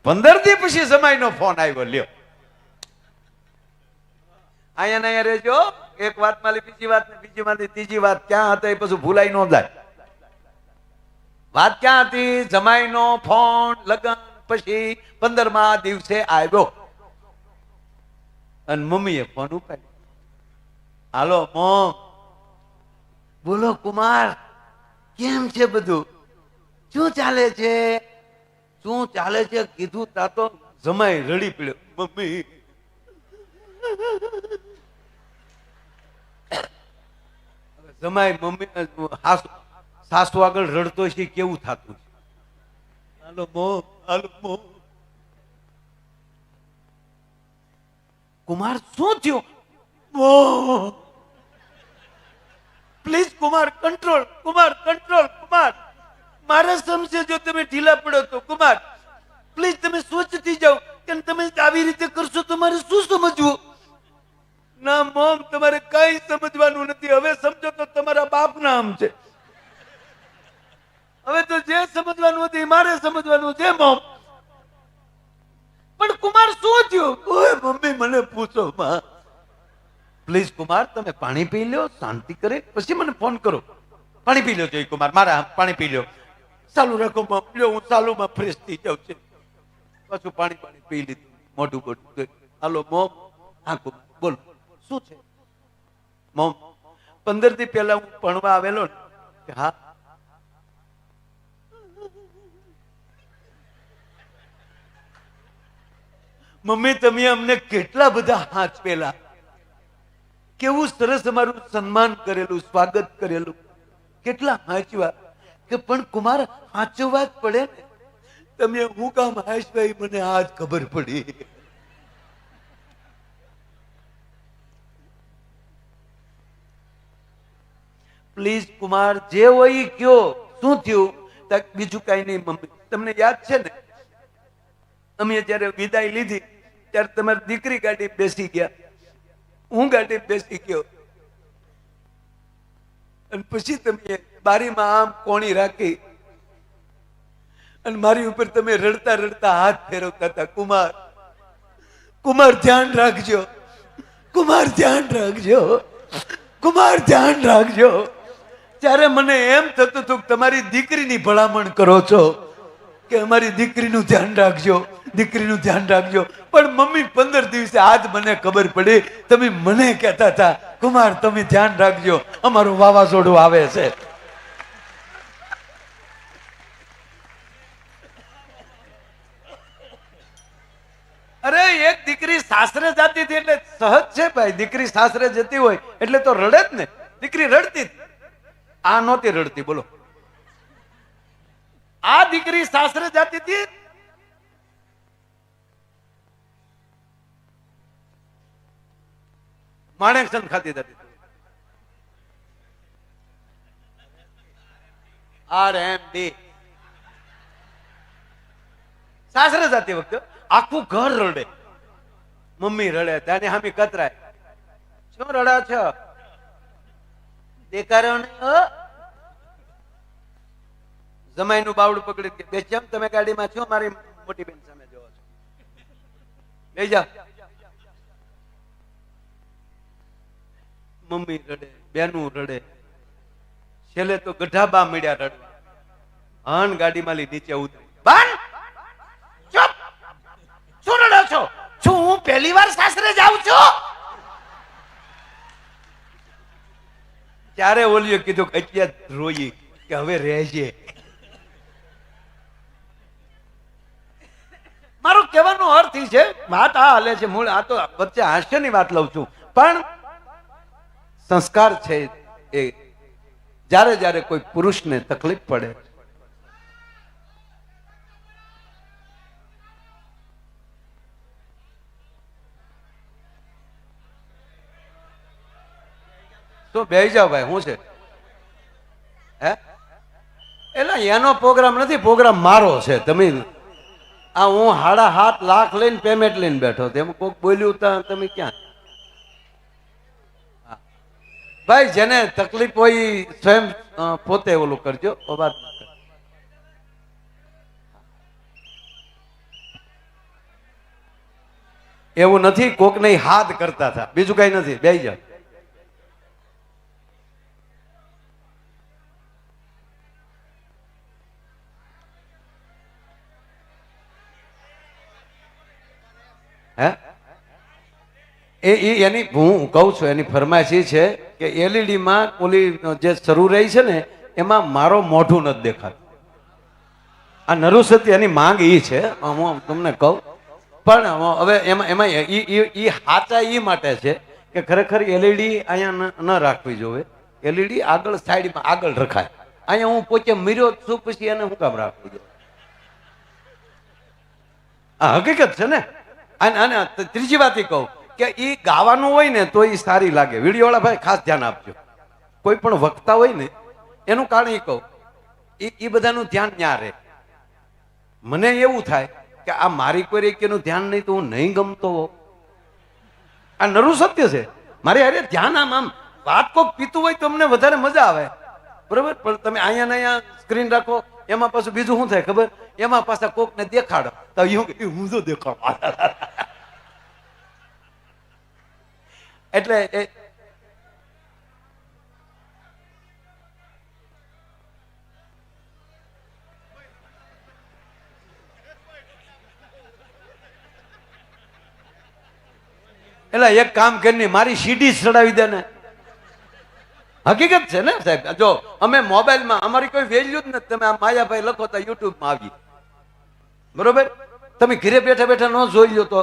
15 દી પછી જમાઈનો ફોન આવ્યો, લ્યો અહીંયા ને અહીંયા રહેજો, એક વાત માં બીજી વાત ને બીજી માંથી ત્રીજી વાત ક્યાં હતા એ પછી ભૂલાઈ ન જાય. વાત ક્યાં હતી? જમાઈનો ફોન લગન પછી 15મા દિવસે આવ્યો અને મમ્મીએ ફોન ઉપાડ્યો. હાલો મોમ, બોલો કુમાર, કેમ છે બધું? શું ચાલે છે? શું ચાલે છે કીધું તા તો જમાઈ રડી પડ્યો. મમ્મી જમાઈ મમ્મી સાસુ આગળ રડતો છે, કેવું થતું છે? હાલો મોમ, હાલો મોમ. કુમાર શું થયું? Mom please Kumar control, Kumar control, Kumar મારે સમજે જો તમે ઢીલા પડો તો. કુમાર પ્લીઝ તમે સ્વચ્છ થઈ જાઓ, કે તમે આવી રીતે કરશો તો મારે શું સમજવું? ના મોમ, તમારે કઈ સમજવાનું નથી. હવે સમજો તો તમારા બાપ નામ છે. હવે તો જે સમજવાનું હતું એ મારે સમજવાનું છે મોમ. પણ કુમાર શું થયું? ઓય મમ્મી મને પૂછો માં. પ્લીઝ કુમાર તમે પાણી પી લો, શાંતિ કરે પછી મને ફોન કરો. પાણી પી લો જોઈએ કુમાર, મારા પાણી પી લો. ચાલુ રાખો મમ, લ્યો હું ચાલુમાં ફ્રેશ થઈ જાઉં છે. પાછું પાણી પી લીધું, મોઢું મોઢું. હાલો મોમ. હા કુમાર બોલો શું છે? મોમ 15 દી પહેલા હું ભણવા આવેલો ને. હા મમ્મી તમે અમને કેટલા બધા હાથ પેલા, કેવું સરસ અમારું સન્માન કરેલું, સ્વાગત કરેલું, કેટલા હાચવા. કે પણ કુમાર હાચવા જ પડે ને. તમે હું કામ હાચવાય મને આજ ખબર પડી. પ્લીઝ કુમાર જે હોય ઈ કયો, શું થયું? બીજું કઈ નહીં મમ્મી. તમને યાદ છે ને અમે જયારે વિદાય લીધી ત્યારે તમારી દીકરી ગાડી બેસી ગયા, હું ગાડી બેસી ગયો, અને પછી તમે બારીમાં આમ કોણી રાખી અને મારી ઉપર તમે રડતા રડતા હાથ ફેરવતા હતા. કુમાર, કુમાર ધ્યાન રાખજો, કુમાર ધ્યાન રાખજો, કુમાર ધ્યાન રાખજો. ત્યારે મને એમ થતું હતું કે તમારી દીકરીની ભલામણ કરો છો કે અમારી દીકરીનું ધ્યાન રાખજો, દીકરીનું ધ્યાન રાખજો. પણ મમ્મી 15 દિવસે આજ મને ખબર પડી તમે મને કહેતા હતા કુમાર તમે ધ્યાન રાખજો, અમારું વાવાઝોડું આવે છે. અરે એક દીકરી સાસરે જતી હતી એટલે સહજ છે ભાઈ, દીકરી સાસરે જતી હોય એટલે તો રડે જ ને. દીકરી રડતી, આ નહોતી રડતી. બોલો આ દીકરી સાસરે જતી હતી, માણેકચંદ ખાતી જતી હતી. RMD સાસરે જતી વખતે આખું ઘર રડે, મમ્મી રડે, ત્યાંની હામી કતરાય. શું રડા છો? દેખાડો ને. જમાઈનું બાવડું પકડી કે બે જેમ તમે ગાડીમાં છો, મારી મોટી બેન સામે જોવો છો, લઈ જાઓ. મમ્મી રડે, બેનું રડે, છેલ્લે તો ગઢાબા મળ્યા રડવા. હન ગાડીમાં લઈ નીચે ઉતરી. બાન ચૂપ, શું રડો છો? શું હું પહેલી વાર સાસરે જાઉં છું? ત્યારે ઓલીએ કીધું કે અત્યારે રોઈ કે હવે રહેજે. મારો કહેવાનો અર્થ એ છે, વાત આ હાલે છે મૂળ, આ તો વચ્ચે હાસ્યની વાત લઉં છું, પણ સંસ્કાર છે એ જ્યારે જ્યારે કોઈ પુરુષને તકલીફ પડે તો બેહી જાવ ભાઈ. શું છે? હે એટલે એનો પ્રોગ્રામ નથી, પ્રોગ્રામ મારો છે. તમે આ હું 7.5 લાખ લઈને પેમેન્ટ લઈને બેઠો, તેમ કોઈક બોલ્યું તમે ક્યાં? ભાઈ જેને તકલીફ હોય સ્વયં પોતે ઓલું કરજો. એવું નથી, કોક નહીં હાથ કરતા હતા, બીજું કઈ નથી. બેહી જાઓ. હે એની હું કહું છું, એની ફરમાઈશ એ છે કે એલઈડી માં ઓલી જે શરૂ રહી છે ને એમાં મારો મોઢું નથી દેખાતું. આ નરુ સત્ય એની માંગ એ છે, હું તમને કહું. પણ હવે એમાં એમાં ઈ હાચા ઈ માટે છે કે ખરેખર એલઈડી અહીંયા ન રાખવી જોવે. એલઈડી આગળ સાઈડમાં આગળ રખાય. અહીંયા હું પોતે મર્યો છું પછી એને શું કામ રાખવું જોઈએ? આ હકીકત છે ને. અને ત્રીજી વાત એ કહું કે ઈ ગાવાનું હોય ને તો ઈ સારી લાગે. વિડીયો વાળા ભાઈ ખાસ ધ્યાન આપજો. કોઈ પણ વક્તા હોય ને એનું કારણ એ કહું, એ બધાનું ધ્યાન ન્યા રહે. મને એવું થાય કે આ મારી કોઈ એકેનું ધ્યાન નહીં તો હું નહીં ગમતો હોઉં. આ નરું સત્ય છે. મારે અરે ધ્યાન આમ વાત કોક પીતું હોય તો અમને વધારે મજા આવે, બરોબર. પણ તમે અહીંયા ને અહીંયા સ્ક્રીન રાખો, એમાં પાછું બીજું શું થાય ખબર? એમાં પાછા કોક ને દેખાડો તો હું તો દેખાડો. એટલે એક કામ કરીને મારી સીડી ચડાવી દે ને. હકીકત છે ને સાહેબ. જો અમે મોબાઈલમાં અમારી કોઈ વેલ્યુ જ નથી. તમે આ માયાભાઈ લખો તો યુટ્યુબમાં આવી, બરોબર. તમે ઘરે બેઠા બેઠા ન જોઈ લો તો.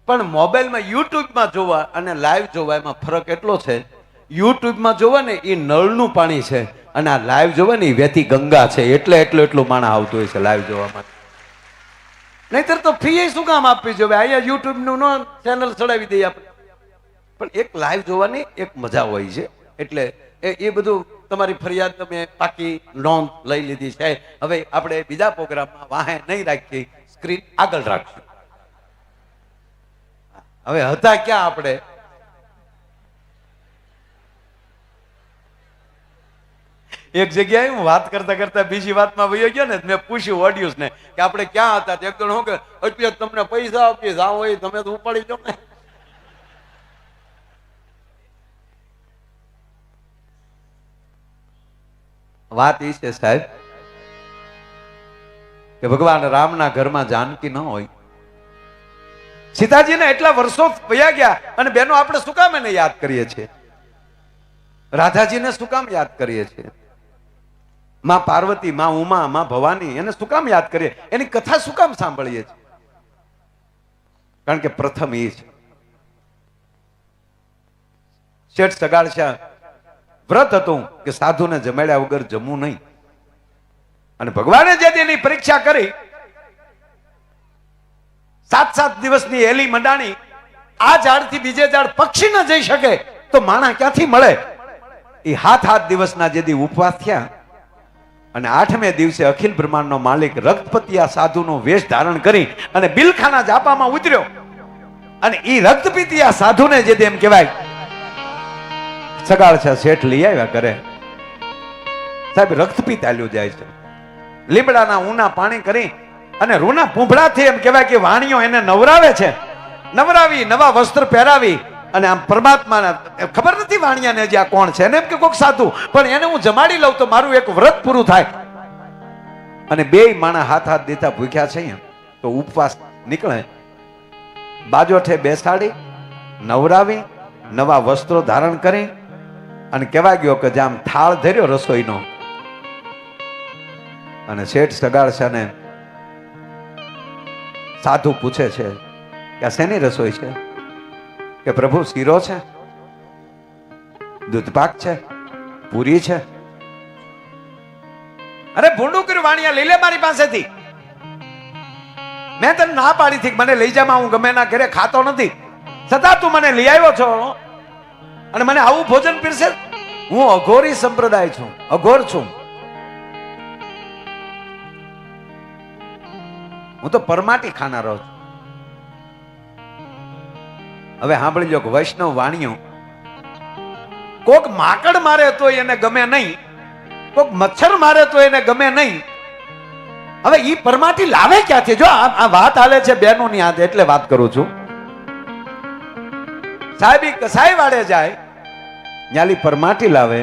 પણ મોબાઈલમાં યુટ્યુબમાં જોવા અને લાઈવ જોવા એમાં ફરક એટલો છે. યુટ્યુબમાં જોવા ને એ નળનું પાણી છે અને આ લાઈવ જોવા ને એ વેતી ગંગા છે. એટલે એટલું માણસ આવતું હોય છે લાઈવ જોવા માટે. નહીતર તો ફી શું કામ આપવી જોઈએ? અહીંયા યુટ્યુબ નું ચેનલ ચડાવી દઈએ આપણે. પણ એક લાઈવ જોવાની એક મજા હોય છે. એટલે એ બધું તમારી ફરિયાદ તમે પાકી નોંધ લઈ લીધી છે. હવે આપણે બીજા પ્રોગ્રામમાં વાહે નહીં રાખીએ, સ્ક્રીન આગળ રાખશું. હવે હતા ક્યાં આપણે? એક જગ્યાએ હું વાત કરતા કરતા બીજી વાતમાં વયો ગયો ને, મેં પૂછ્યું ઓડિયન્સ ને કે આપણે ક્યાં હતા? એક જણ શું કે એટલે તમને પૈસા આપીએ જાઓ હોય તમે તો ઉપાડી જાઓ ને. વાત એ છે સાહેબ કે ભગવાન રામના ઘરમાં જાનકી ન હોય. સીતાજીને એટલા વર્ષો વયા ગયા અને બેનો આપણે શું કામ એને યાદ કરીએ છીએ? રાધાજીને શું કામ યાદ કરીએ છીએ? માં પાર્વતી, માં ઉમા, માં ભવાની, એને શું કામ યાદ કરીએ? એની કથા શું કામ સાંભળીએ છીએ? કારણ કે પ્રથમ એ છે. શેઠ સગાડશા વ્રત હતું કે સાધુને જમાડ્યા વગર જમવું નહીં. અને ભગવાને જે એની પરીક્ષા કરી, 7 દિવસની એલી મંડાણી. આ ઝાડથી બીજે ઝાડ પક્ષી ન જઈ શકે તો માણા ક્યાંથી મળે? એ 7 દિવસના જે દી ઉપવાસ થયા અને 8મે દિવસે અખિલ બ્રહ્માંડનો માલિક રક્તપતિયા સાધુનો વેશ ધારણ કરી અને બિલખાના જાપામાં ઉતર્યો. અને એ રક્તપતિયા સાધુને જે એમ કહેવાય સગાડશા શેઠ લઈ આવ્યા કરે. સાહેબ રક્તપિત આલ્યું જાય છે. લીમડાના ઊના પાણી કરી અને રૂના પૂંભળાથી એમ કહેવાય કે વાણીઓ એને નવરાવે છે. નવરાવી, નવા વસ્ત્ર પહેરાવી અને આમ પરમાત્માના ખબર નથી વાણિયાને જે આ કોણ છે, એને એમ કે કોક સાધુ, પણ એને હું જમાડી લઉં તો મારું એક વ્રત પૂરું થાય. અને બેય માણા હાથ દેતા ભૂખ્યા છે તો ઉપવાસ નીકળે. બાજોઠે બેસાડી, નવરાવી, નવા વસ્ત્રો ધારણ કરી અને કહેવાય ગયો કે જામ થાળ ધર્યો રસોઈનો. અને શેઠ સગાડશાને સાધુ પૂછે છે કે આ શેની રસોઈ છે? કે પ્રભુ શીરો છે, દૂધપાક છે, પૂરી છે. અરે ભૂંડું કર્યું વાણિયા, લઈ લે મારી પાસેથી. મેં તને ના પાડી હતી મને લઈ જા, હું ગમે ના ઘરે ખાતો નથી, છતાં તું મને લઈ આવ્યો છો અને મને આવું ભોજન પીરસે? હું અઘોરી સંપ્રદાય છું, અઘોર છું. હું તો પરમાટી ખાનારો છું. હવે સાંભળી લો કે વૈષ્ણવ વાણિયો કોક માકડ મારે તો એને ગમે નહીં, કોક મચ્છર મારે તો એને ગમે નહીં, હવે ઈ પરમાટી લાવે ક્યાંથી? જો આ વાત હાલે છે બહેનોની હાથ, એટલે વાત કરું છું. સાહેબ કસાઈ વાળે જાય, ન્યાલી પરમાટી લાવે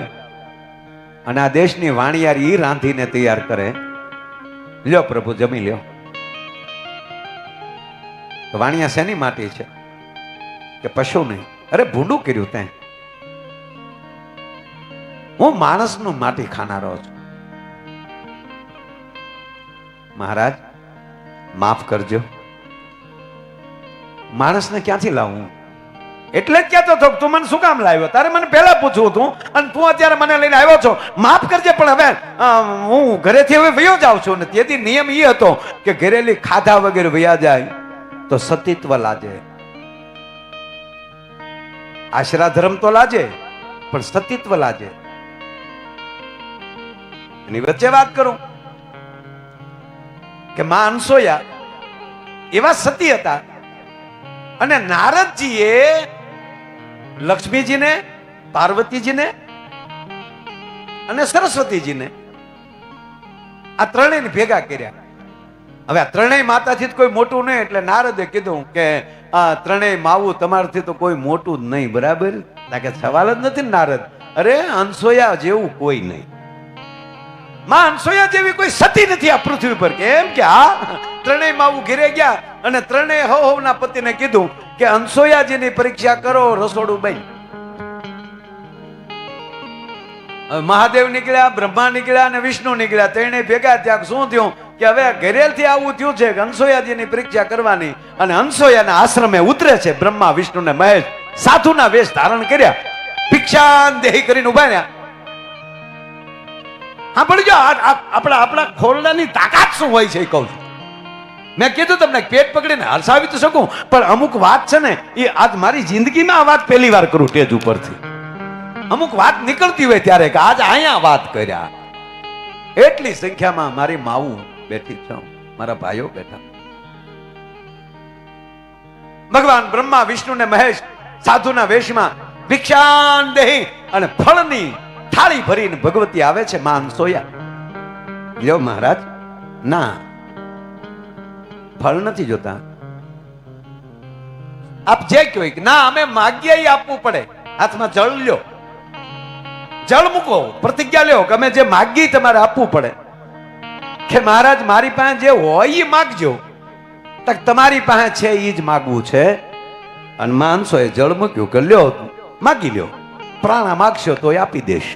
અને આ દેશની વાણિયાર ઈ રાંધીને તૈયાર કરે. લ્યો પ્રભુ જમી લ્યો. વાણિયા શેની માટી છે કે પશુ નહીં? અરે ભૂંડું કર્યું તે. હું માણસનું માટી ખાનારો છું. મહારાજ માફ કરજો, માણસને ક્યાંથી લાવું? એટલે જ કહેતો હતો તું મને શું કામ લાવ્યો? તારે મને પહેલા પૂછવું હતું અને તું અત્યારે મને લઈને આવ્યો છો. માફ કરજે, પણ હવે હું ઘરેથી હવે વયો જાઉં છું. ને તેથી નિયમ એ હતો કે ઘરેલી ખાધા વગેરે વયા જાય તો સતીત્વ લાજે. આશરા ધર્મ તો લાજે પણ સતીત્વ લાજે. એની વચ્ચે વાત કરું કે માં અનસોયા એવા સતી હતા અને નારદજીએ લક્ષ્મીજીને, પાર્વતીજીને અને સરસ્વતીજીને આ ત્રણેયને ભેગા કર્યા. હવે આ ત્રણેય માતાથી કોઈ મોટું નહીં, એટલે નારદે કીધું કે આ ત્રણેય માવું તમારાથી તો કોઈ મોટું જ નહીં. બરાબર? કે સવાલ જ નથી નારદ. અરે અનસોયા જેવું કોઈ નહીં, માં અનસોયા જેવી કોઈ સતી નથી આ પૃથ્વી પર. કેમ કે આ ત્રણેય માવું ઘેરે ગયા અને ત્રણેય હવના પતિને કીધું કે અનસોયાજીની પરીક્ષા કરો, રસોડું બન. મહાદેવ નીકળ્યા, બ્રહ્મા નીકળ્યા અને વિષ્ણુ નીકળ્યા. ત્રણેય ભેગા ત્યાં શું થયું કે હવે ઘરેલથી આવું થયું છે કે અનસોયાજીની પરીક્ષા કરવાની. અને અનસોયાના આશ્રમે ઉતરે છે બ્રહ્મા, વિષ્ણુ ને મહેશ. સાધુના વેશ ધારણ કર્યા, ભિક્ષાન દેહી કરીને ઉભા રહ્યા. હા પણ જો આપણા ખોરડાની તાકાત શું હોય છે એ કહું છું. મેં કીધું તમને પેટ પકડીને હસાવી તો શકું, પણ અમુક વાત છે ને એ આજ મારી જિંદગીમાં આ વાત પહેલી વાર કરું સ્ટેજ ઉપરથી. અમુક વાત નીકળતી હોય ત્યારે કે આજ અહીંયા વાત કર્યા. એટલી સંખ્યામાં મારી માવું બેઠી છે, મારા ભાઈઓ બેઠા. ભગવાન બ્રહ્મા, વિષ્ણુ ને મહેશ સાધુના વેશમાં ભિક્ષાન દેહી અને ફળની થાળી ભરીને ભગવતી આવે છે. માં અનસોયા, લ્યો મહારાજ. ના, ફળ નથી જોતા. આપ જે કહો કે ના અમે માગીએ એ આપવું પડે. હાથમાં જળ લ્યો, જળ મૂકો, પ્રતિજ્ઞા લ્યો કે અમે જે માગીએ તમારે આપવું પડે. કે મહારાજ મારી પાસે જે હોય એ માગજો. તમારી પાસે છે એ જ માગવું છે. અને માં અનસોએ જળ મૂક્યું કે લ્યો માગી લ્યો, પ્રાણા માગશો તો આપી દેશ.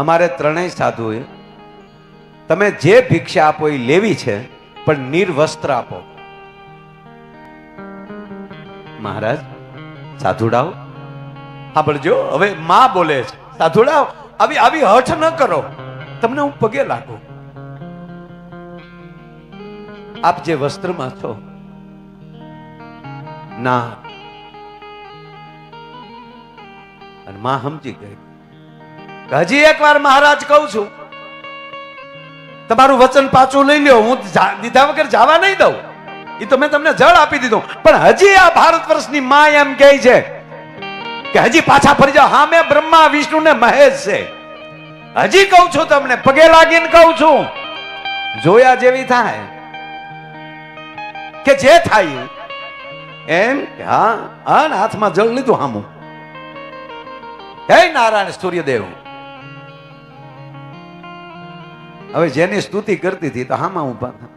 અમારે ત્રણેય સાધુએ તમે જે ભિક્ષા આપો એ લેવી છે, પણ નિર્વસ્ત્ર આપો. મહારાજ સાધુડાઓ સાંભળજો, હવે માં બોલે છે, સાધુડાઓ આવી હઠ ન કરો, તમને હું પગે લાગુ. આપ જે વસ્ત્રમાં છો ના. અને માં સમજી ગઈ. હજી એક વાર મહારાજ કહું છું, તમારું વચન પાછું લઈ લ્યો, હું દીધા વગર જવા નહીં દઉં. એ તો મેં તમને જળ આપી દીધું, પણ હજી આ ભારત વર્ષની માં એમ કહે છે કે હજી પાછા ફરી જાઓ. હા, મેં બ્રહ્મા, વિષ્ણુ ને મહેશ છે. હજી કહું છું તમને, પગે લાગીને કહું છું, જોયા જેવી થાય કે જે થાય એમ. હા હા, હાથમાં જળ લીધું હામું. હે નારાયણ સૂર્યદેવ. હવે જેની સ્તુતિ કરતી હતી તો હામાં ઉભા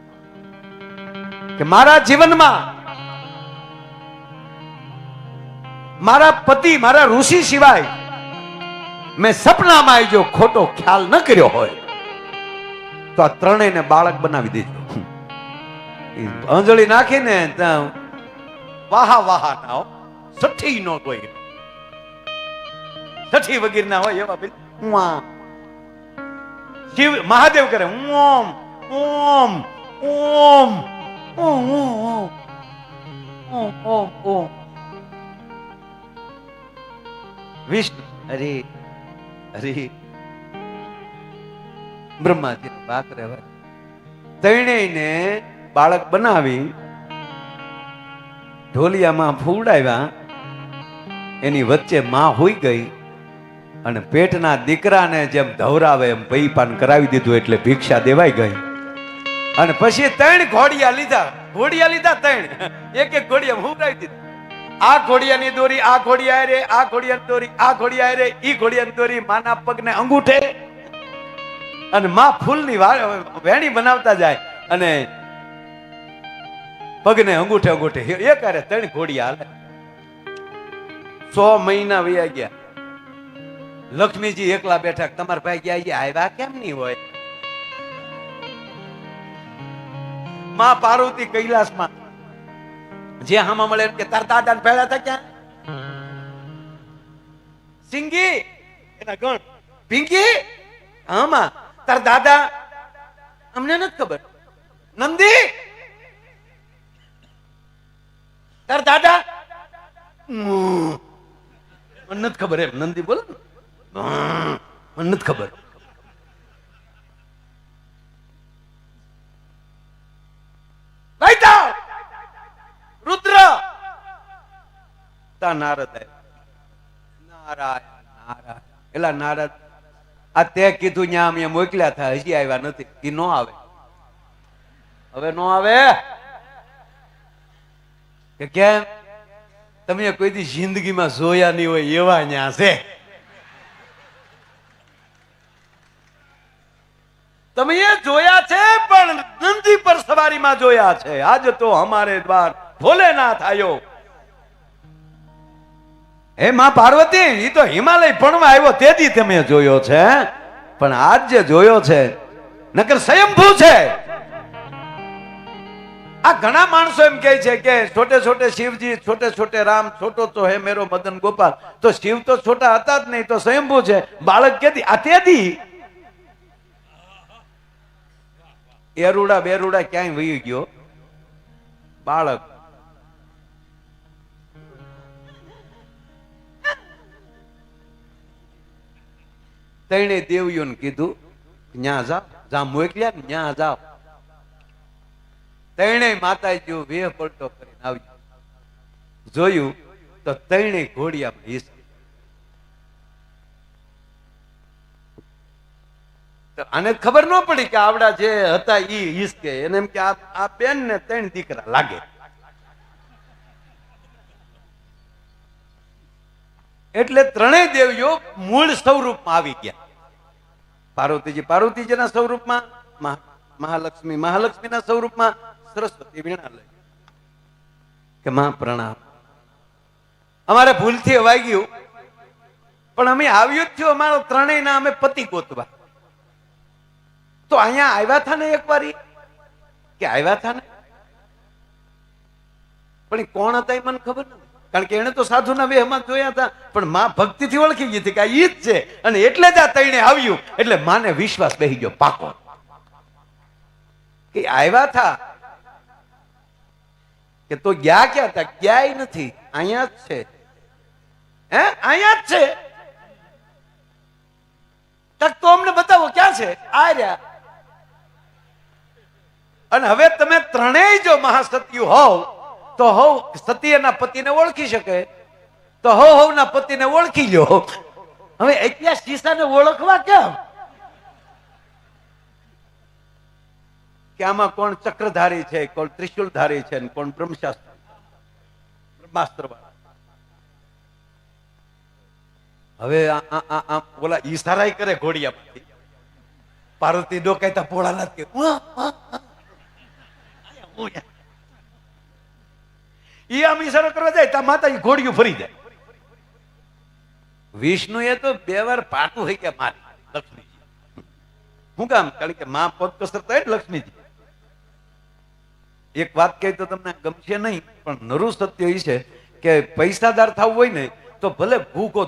કે મારા જીવનમાં મારા પતિ, મારા ઋષિ સિવાય મેં સપનામાં જો ખોટો ખ્યાલ ન કર્યો હોય તો આ ત્રણેયને બાળક બનાવી દેજો. અંજળી નાખીને વાહા વાહા ના હો, સઠ્ઠી નો કોઈ સઠ્ઠી વગેરે ના હોય એવા શિવ મહાદેવ કરે ઓમ ઓમ ઓમ ઓમ ઓમ ઓમ ઓમ. વિષ્ણુ હરે હરે. બ્રહ્માજી વાત રહેવા ત્રણેયને બાળક બનાવી ઢોલિયામાં ફૂડાવ્યા. એની વચ્ચે માં હોઈ ગઈ અને પેટના દીકરાને જેમ ધવરાવે એમ પૈપાન કરાવી દીધું એટલે ભિક્ષા દેવાઈ ગઈ. અને પછી 3 ઘોડિયા લીધા 3 એક ઘોડિયા હુંરાવી દીધી. આ ઘોડિયાની દોરી આ ઘોડિયા રે, આ ઘોડિયાની દોરી આ ઘોડિયા રે, ઈ ઘોડિયાની દોરી માના પગને અંગૂઠે અને માં ફૂલની વેણી બનાવતા જાય અને પગને અંગૂઠે અંગૂઠે એક હારે 3 ઘોડિયા હાલે. 100 મહિના વયા ગયા. લક્ષ્મીજી એકલા બેઠા. તમારા ભાઈ ગયા આવ્યા કેમ નહીં હોય? માં પાર્વતી કૈલાસમાં જે હામાં મળે કે તાર દાદા ને ભેળા હતા ક્યાં? સિંગી એના ગણ પિંકી હામાં તાર દાદા અમને નથી ખબર. નંદી તાર દાદા મને નથી ખબર એમ નંદી બોલે મને નથી ખબર. રુદ્ર તા નારદ નારાયણ નારાયણ એલા નારદ આ તે કીધું ન્યા અમે મોકલ્યા હતા હજી આવ્યા નથી. એ નો આવે. હવે નો આવે કે કેમ? તમે કોઈ દી જિંદગીમાં જોયા નહીં હોય એવા ન્યા છે. તમે એ જોયા છે પણ નંદી પર સવારીમાં જોયા છે. આજ તો હમારે દ્વાર ભોલેનાથ આયો. હે માં પાર્વતી ઈ તો હિમાલય ભણવા આવ્યો તેથી તમે જોયો છે પણ આજ જે જોયો છે નકર સ્વયંભૂ છે. આ ઘણા માણસો એમ કહે છે કે છોટે છોટે શિવજી છોટે છોટે રામ છોટો તો હે મેરો મદન ગોપાલ. તો શિવ તો છોટા હતા જ નહીં તો સ્વયંભૂ છે. બાળક કેદી આ તેથી એરુડા બેરુડા ક્યાંય વહી ગયો બાળક. તણે દેવીઓને કીધું ન્યા જાઓ જા મોકલ્યા ને ન્યા જાઓ. તણે માતાજી વેહ પલટો કરીને આવ્યો. જોયું તો તણે ઘોડિયામાં હિસ. આને ખબર ન પડી કે આવડા જે હતા ઈ હિસકે. એને એમ કે આ બેન ને 3 દીકરા લાગે. એટલે 3 દેવીઓ મૂળ સ્વરૂપમાં આવી ગયા. પાર્વતીજીના સ્વરૂપમાં, મહાલક્ષ્મીના સ્વરૂપમાં, સરસ્વતી વીણા લઈ કે માં પ્રણામ. અમારે ભૂલથી અવાઈ ગયું પણ અમે આવ્યું જ થયું અમારો 3 ના અમે પતિ ગોતવા. તો અહીંયા આવ્યા હતા ને એક વારી કે આવ્યા હતા ને પણ એ કોણ હતા એ મને ખબર નથી. કારણ કે એને તો સાધુના વેહમાં જોયા હતા પણ માં ભક્તિથી ઓળખી ગઈ હતી કે આ ઈ જ છે. અને એટલે જ આ 3 આવ્યું એટલે માને વિશ્વાસ બેસી ગયો પાકો કે આવ્યા હતા. કે તો ગયા ક્યાં હતા? ક્યાંય નથી, અહીંયા જ છે. હે અહીંયા જ છે. તો અમને બતાવો ક્યાં છે? આ રહ્યા. અને હવે તમે 3 જો મહાસતીઓ હોવ તો હોવ સતી એના પતિને ઓળખી શકે તો હોવ ના પતિને ઓળખી લ્યો. હવે એકલા શીશાને ઓળખવા કેમ? કે આમાં કોણ ચક્રધારી છે, કોણ ત્રિશુલધારી છે, કોણ બ્રહ્માસ્ત્ર વાળા. હવે ઓલા ઈશારા કરે ઘોડિયામાંથી. પાર્વતી ડોકાયતા પોળાનાથ કે ઈ આમ ઈશારો કરવા જાય તા માતા ઘોડિયું ફરી જાય. વિષ્ણુ એ તો 2 વાર પાટું થઈ ગયા મારી લક્ષ્મીજી. શું કામ? કારણ કે માં પગ કસરતા હોય લક્ષ્મીજી. એક વાત કહી તો તમને ગમશે નહીં પણ નરું સત્ય એ છે કે પૈસાદાર થવું હોય ને તો ભલે ઘૂગો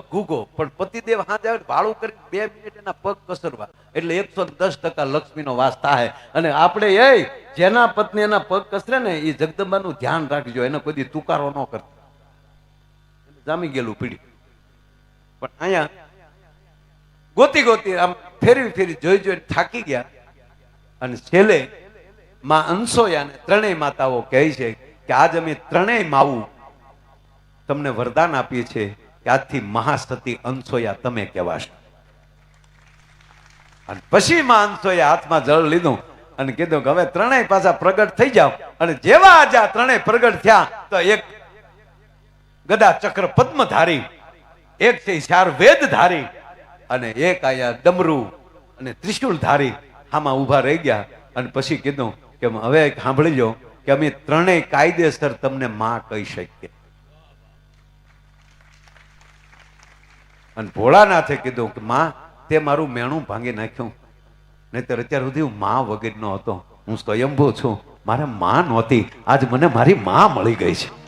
પણ પતિદેવ હાથ આવે ભાડું કરી 2 મિનિટ એના પગ કસરવા એટલે 110% લક્ષ્મીનો વાસ થાય. અને આપણે જેના પત્ની એના પગ કસરે ને એ જગદંબાનું ધ્યાન રાખજો. એને કોઈ તુકારો ન કરતો. જામી ગયેલું પીડી. પણ અહીંયા ગોતી આમ ફેરી જોઈ થાકી ગયા. અને છેલ્લે માં અંસોયાને 3 માતાઓ કહે છે કે આજ અમે 3 માવું તમને વરદાન આપીએ છીએ કે આજથી મહાસતી અનસોયા તમે કહેવાશો. અને પછી માં અનસોયા હાથમાં જળ લીધું અને કીધું કે હવે ત્રણેય પાછા પ્રગટ થઈ જાવ. અને જેવા આજે આ ત્રણેય પ્રગટ થયા તો એક ગદા ચક્ર પદ્મધારી, એક છે ચાર વેદ ધારી, અને એક આયા ડમરું અને ત્રિશુલ ધારી આમાં ઉભા રહી ગયા. અને પછી કીધું કે હવે સાંભળી લો કે અમે ત્રણેય કાયદેસર તમને માં કહી શકીએ. અને ભોળાનાથે કીધું કે માં તે મારું મેણું ભાંગી નાખ્યું, નહીતર અત્યાર સુધી હું માં વગર નો હતો. હું સ્વયંભૂ છું, મારે માં નહોતી, આજ મને મારી માં મળી ગઈ છે.